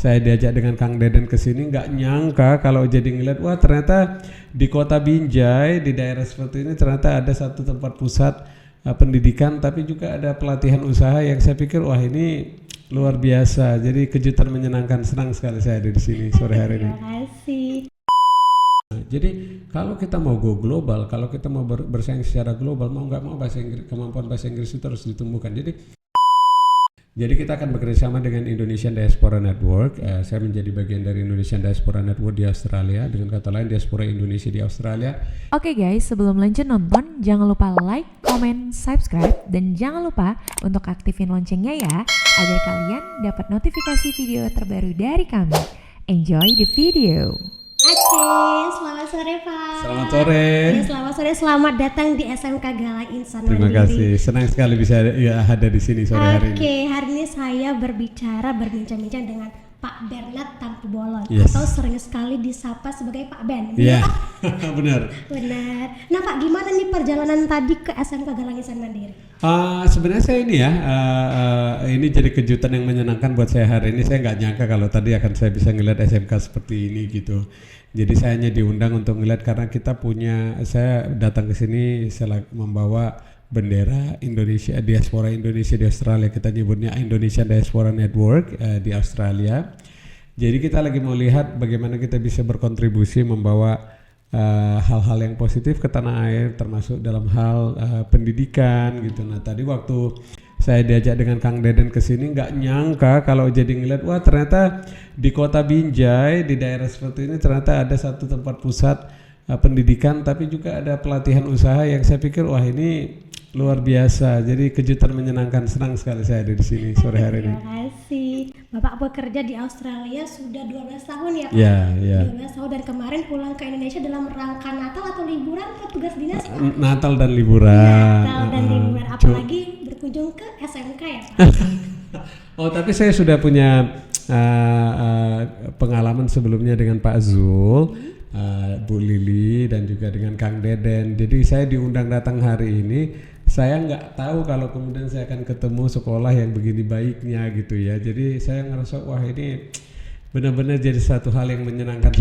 saya diajak dengan Kang Deden ke sini, nggak nyangka kalau jadi ngeliat, wah ternyata di kota Binjai, di daerah seperti ini ternyata ada satu tempat pusat pendidikan, tapi juga ada pelatihan usaha yang saya pikir, wah ini luar biasa. Jadi kejutan menyenangkan, senang sekali saya ada di sini sore hari ini. Terima kasih. Jadi kalau kita mau go global, kalau kita mau bersaing secara global, mau nggak mau kemampuan bahasa Inggris itu harus ditumbuhkan. Jadi kita akan bekerjasama dengan Indonesian Diaspora Network. Saya menjadi bagian dari Indonesian Diaspora Network di Australia, dengan kata lain Diaspora Indonesia di Australia. Oke guys, sebelum lanjut nonton, jangan lupa like, comment, subscribe, dan jangan lupa untuk aktifin loncengnya ya, agar kalian dapat notifikasi video terbaru dari kami. Enjoy the video. Oke, selamat sore Pak. Selamat sore. Ya, selamat sore, selamat datang di SMK Galang Insan Terima Mandiri. kasih, senang sekali bisa ada di sini sore hari ini. Oke, hari ini saya berbincang-bincang dengan Pak Bernard Tampu Bolon, Yes. atau sering sekali disapa sebagai Pak Ben. Iya, Pak? benar. Benar. Nah Pak, gimana nih perjalanan tadi ke SMK Galang Insan Mandiri? Sebenarnya saya ini ini jadi kejutan yang menyenangkan buat saya hari ini. Saya nggak nyangka kalau tadi akan saya bisa ngeliat SMK seperti ini gitu. Jadi saya hanya diundang untuk ngeliat karena saya datang ke sini membawa bendera Indonesia, diaspora Indonesia di Australia. Kita nyebutnya Indonesian Diaspora Network di Australia. Jadi kita lagi mau lihat bagaimana kita bisa berkontribusi membawa hal-hal yang positif ke tanah air, termasuk dalam hal pendidikan gitu. Nah tadi waktu saya diajak dengan Kang Deden ke sini, nggak nyangka kalau jadi ngeliat, wah ternyata di kota Binjai, di daerah seperti ini ternyata ada satu tempat pusat pendidikan, tapi juga ada pelatihan usaha yang saya pikir, wah ini luar biasa. Jadi kejutan menyenangkan, senang sekali saya ada di sini sore hari ini. Terima kasih. Bapak bekerja di Australia sudah 12 tahun ya Pak? Iya. 12 tahun, dan kemarin pulang ke Indonesia dalam rangka Natal atau liburan atau tugas dinas Pak? Natal dan liburan. Natal dan liburan, apalagi berkunjung ke SMK ya Pak? Oh tapi saya sudah punya pengalaman sebelumnya dengan Pak Zul, Bu Lili, dan juga dengan Kang Deden. Jadi saya diundang datang hari ini. Saya nggak tahu kalau kemudian saya akan ketemu sekolah yang begini baiknya gitu ya. Jadi saya ngerasa wah ini benar-benar jadi satu hal yang menyenangkan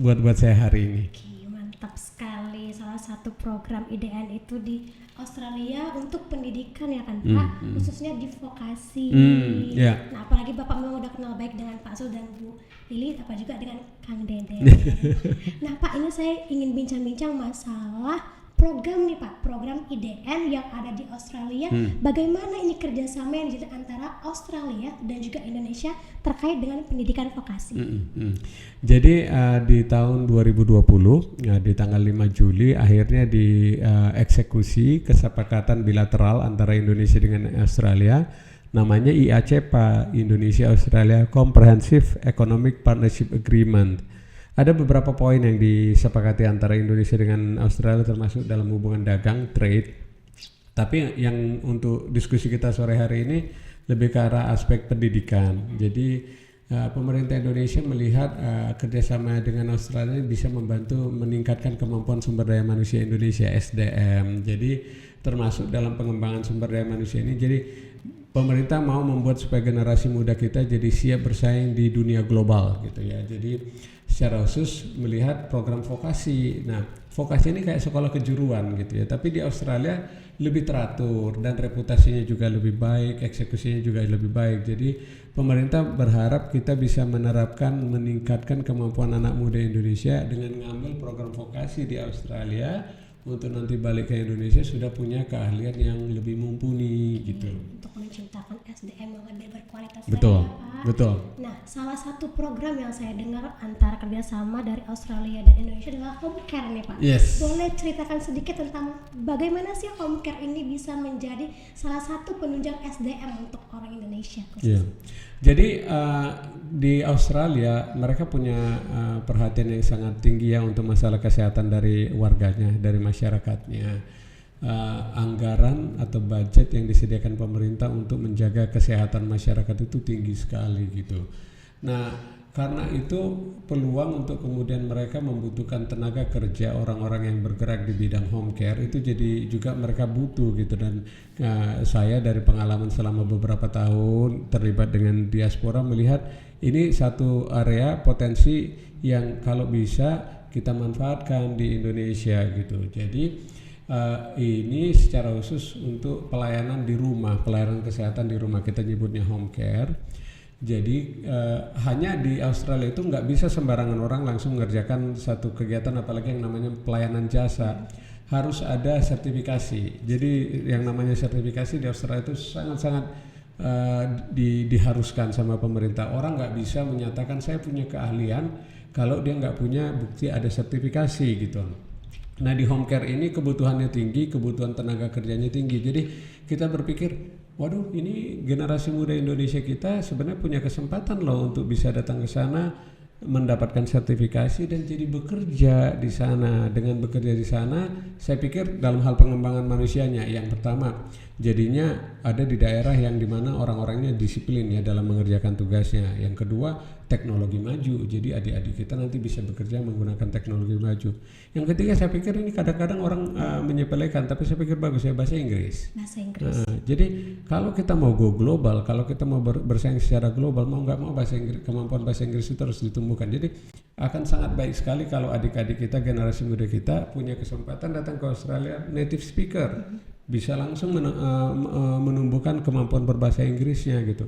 buat saya hari ini. Oke, mantap sekali. Salah satu program IDN itu di Australia untuk pendidikan ya kan Pak, khususnya di vokasi. Yeah. Nah apalagi Bapak memang udah kenal baik dengan Pak Zul dan Bu Lili, apa juga dengan Kang Deden. Nah Pak, ini saya ingin bincang-bincang masalah program nih Pak, program IDN yang ada di Australia. Bagaimana ini kerjasama yang dijalin antara Australia dan juga Indonesia terkait dengan pendidikan vokasi? Jadi di tahun 2020 di tanggal 5 Juli akhirnya dieksekusi kesepakatan bilateral antara Indonesia dengan Australia, namanya IACPA, Indonesia Australia Comprehensive Economic Partnership Agreement. Ada beberapa poin yang disepakati antara Indonesia dengan Australia, termasuk dalam hubungan dagang, trade. Tapi yang untuk diskusi kita sore hari ini lebih ke arah aspek pendidikan. Jadi pemerintah Indonesia melihat kerjasama dengan Australia bisa membantu meningkatkan kemampuan sumber daya manusia Indonesia, SDM. Jadi termasuk dalam pengembangan sumber daya manusia ini. Jadi pemerintah mau membuat supaya generasi muda kita jadi siap bersaing di dunia global gitu ya. Jadi secara khusus melihat program vokasi. Nah, vokasi ini kayak sekolah kejuruan gitu ya. Tapi di Australia lebih teratur dan reputasinya juga lebih baik, eksekusinya juga lebih baik. Jadi pemerintah berharap kita bisa meningkatkan kemampuan anak muda Indonesia dengan mengambil program vokasi di Australia, untuk nanti balik ke Indonesia sudah punya keahlian yang lebih mumpuni gitu. Untuk menciptakan SDM yang lebih berkualitas. Betul, ya, Pak. betul. Nah, salah satu program yang saya dengar antara kerjasama dari Australia dan Indonesia adalah home care nih Pak. Yes. Boleh ceritakan sedikit tentang bagaimana sih home care ini bisa menjadi salah satu penunjang SDM untuk orang Indonesia? Iya. Jadi di Australia mereka punya perhatian yang sangat tinggi ya untuk masalah kesehatan dari warganya, dari masyarakatnya. Anggaran atau budget yang disediakan pemerintah untuk menjaga kesehatan masyarakat itu tinggi sekali gitu. Nah, karena itu peluang untuk kemudian mereka membutuhkan tenaga kerja orang-orang yang bergerak di bidang home care itu jadi juga mereka butuh gitu. Dan saya dari pengalaman selama beberapa tahun terlibat dengan diaspora melihat ini satu area potensi yang kalau bisa kita manfaatkan di Indonesia gitu. Jadi ini secara khusus untuk pelayanan di rumah, pelayanan kesehatan di rumah, kita nyebutnya home care. Jadi hanya di Australia itu nggak bisa sembarangan orang langsung mengerjakan satu kegiatan, apalagi yang namanya pelayanan jasa. Harus ada sertifikasi. Jadi yang namanya sertifikasi di Australia itu sangat-sangat diharuskan sama pemerintah. Orang nggak bisa menyatakan saya punya keahlian kalau dia nggak punya bukti ada sertifikasi gitu. Nah di home care ini kebutuhannya tinggi, kebutuhan tenaga kerjanya tinggi. Jadi kita berpikir, waduh ini generasi muda Indonesia kita sebenarnya punya kesempatan loh untuk bisa datang ke sana, mendapatkan sertifikasi dan jadi bekerja di sana. Dengan bekerja di sana, saya pikir dalam hal pengembangan manusianya, yang pertama jadinya ada di daerah yang dimana orang-orangnya disiplin ya dalam mengerjakan tugasnya. Yang kedua, teknologi maju, jadi adik-adik kita nanti bisa bekerja menggunakan teknologi maju. Yang ketiga, saya pikir ini kadang-kadang orang menyepelekan, tapi saya pikir bagus ya, bahasa Inggris. Jadi kalau kita mau go global, kalau kita mau bersaing secara global, mau nggak mau kemampuan bahasa Inggris itu harus ditumbuhkan. Jadi akan sangat baik sekali kalau adik-adik kita, generasi muda kita punya kesempatan datang ke Australia native speaker, bisa langsung menumbuhkan kemampuan berbahasa Inggrisnya gitu.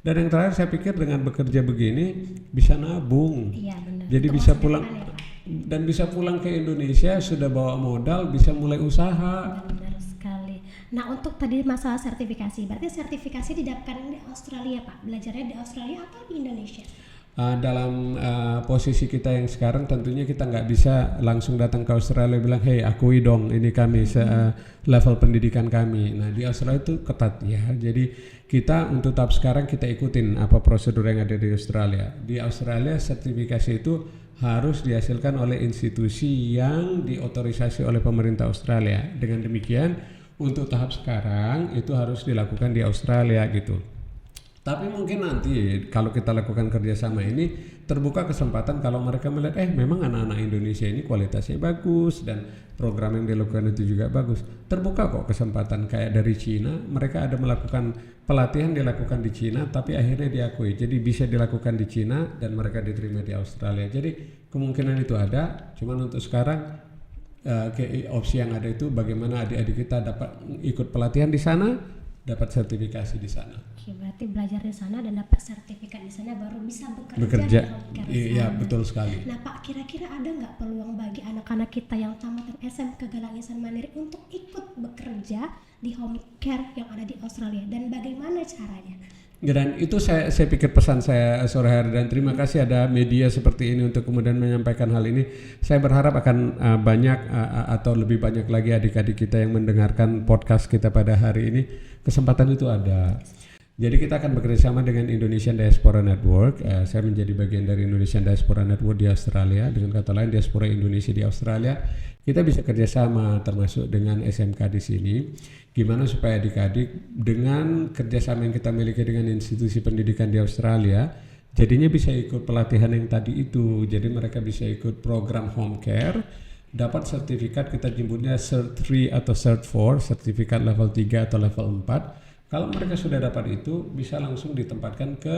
Dan yang terakhir saya pikir dengan bekerja begini bisa nabung. Iya, benar. Jadi Untuk bisa masa pulang depan ya, Pak. dan bisa pulang ke Indonesia sudah bawa modal, bisa mulai usaha. Benar sekali. Nah untuk tadi masalah sertifikasi, berarti sertifikasi didapatkan di Australia Pak? Belajarnya di Australia atau di Indonesia? Dalam posisi kita yang sekarang tentunya kita nggak bisa langsung datang ke Australia bilang, hey akui dong ini kami level pendidikan kami. Nah di Australia itu ketat ya, jadi kita untuk tahap sekarang kita ikutin apa prosedur yang ada di Australia. Di Australia sertifikasi itu harus dihasilkan oleh institusi yang diotorisasi oleh pemerintah Australia. Dengan demikian untuk tahap sekarang itu harus dilakukan di Australia gitu. Tapi mungkin nanti kalau kita lakukan kerjasama ini terbuka kesempatan kalau mereka melihat memang anak-anak Indonesia ini kualitasnya bagus dan program yang dilakukan itu juga bagus. Terbuka kok kesempatan kayak dari Cina, mereka ada melakukan pelatihan dilakukan di Cina tapi akhirnya diakui. Jadi bisa dilakukan di Cina dan mereka diterima di Australia. Jadi kemungkinan itu ada, cuman untuk sekarang opsi yang ada itu bagaimana adik-adik kita dapat ikut pelatihan di sana, dapat sertifikasi di sana. Oke, berarti belajar di sana dan dapat sertifikat di sana baru bisa bekerja. Di home care Iya, sana. betul sekali. Nah Pak, kira-kira ada nggak peluang bagi anak-anak kita yang tamatan SMK Galang Insan Mandiri untuk ikut bekerja di home care yang ada di Australia dan bagaimana caranya? Dan itu saya pikir pesan saya sore hari, dan terima kasih ada media seperti ini untuk kemudian menyampaikan hal ini. Saya berharap akan banyak atau lebih banyak lagi adik-adik kita yang mendengarkan podcast kita pada hari ini. Kesempatan itu ada. Jadi kita akan bekerjasama dengan Indonesian Diaspora Network. Saya menjadi bagian dari Indonesian Diaspora Network di Australia. Dengan kata lain, diaspora Indonesia di Australia. Kita bisa kerjasama termasuk dengan SMK di sini. Gimana supaya adik-adik dengan kerjasama yang kita miliki dengan institusi pendidikan di Australia, jadinya bisa ikut pelatihan yang tadi itu. Jadi mereka bisa ikut program home care, dapat sertifikat, kita nyebutnya Cert 3 atau Cert 4, sertifikat level 3 atau level 4. Kalau mereka sudah dapat itu, bisa langsung ditempatkan ke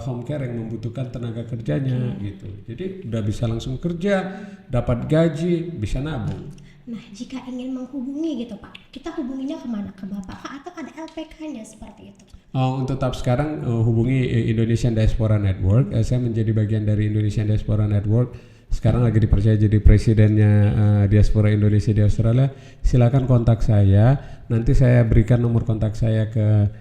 home care yang membutuhkan tenaga kerjanya gitu. Jadi udah bisa langsung kerja, dapat gaji, bisa nabung. Nah, jika ingin menghubungi gitu Pak, kita hubunginya kemana? Ke Bapak kah atau ada LPK-nya seperti itu? Untuk tahap sekarang hubungi Indonesian Diaspora Network. Saya menjadi bagian dari Indonesian Diaspora Network. Sekarang lagi dipercaya jadi presidennya Diaspora Indonesia di Australia. Silakan kontak saya. Nanti saya berikan nomor kontak saya ke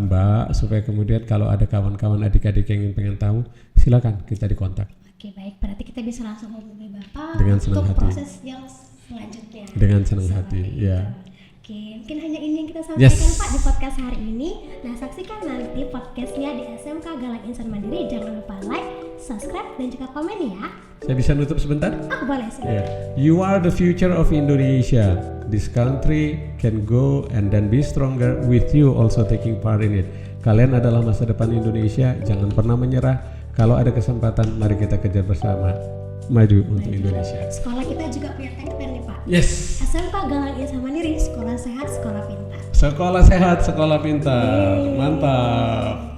Mbak supaya kemudian kalau ada kawan-kawan adik-adik yang pengen tahu, silakan kita dikontak. Oke, baik. Berarti kita bisa langsung hubungi Bapak dengan senang untuk hati. Proses yang selanjutnya. Dengan senang hati, ya. Oke, mungkin hanya ini yang kita sampaikan Yes. Pak di podcast hari ini. Nah, saksikan nanti podcastnya di SMK Galang Insan Mandiri. Jangan lupa like, subscribe, dan juga komen ya. Saya bisa nutup sebentar? Boleh sih. Yeah. You are the future of Indonesia. This country can go and then be stronger with you also taking part in it. Kalian adalah masa depan Indonesia. Jangan pernah menyerah. Kalau ada kesempatan, mari kita kejar bersama. Maju untuk Indonesia. Sekolah kita juga punya tagline nih Pak. Yes. SMK Galang Insan Mandiri, sekolah sehat, sekolah pintar. Sekolah sehat, sekolah pintar. Mantap.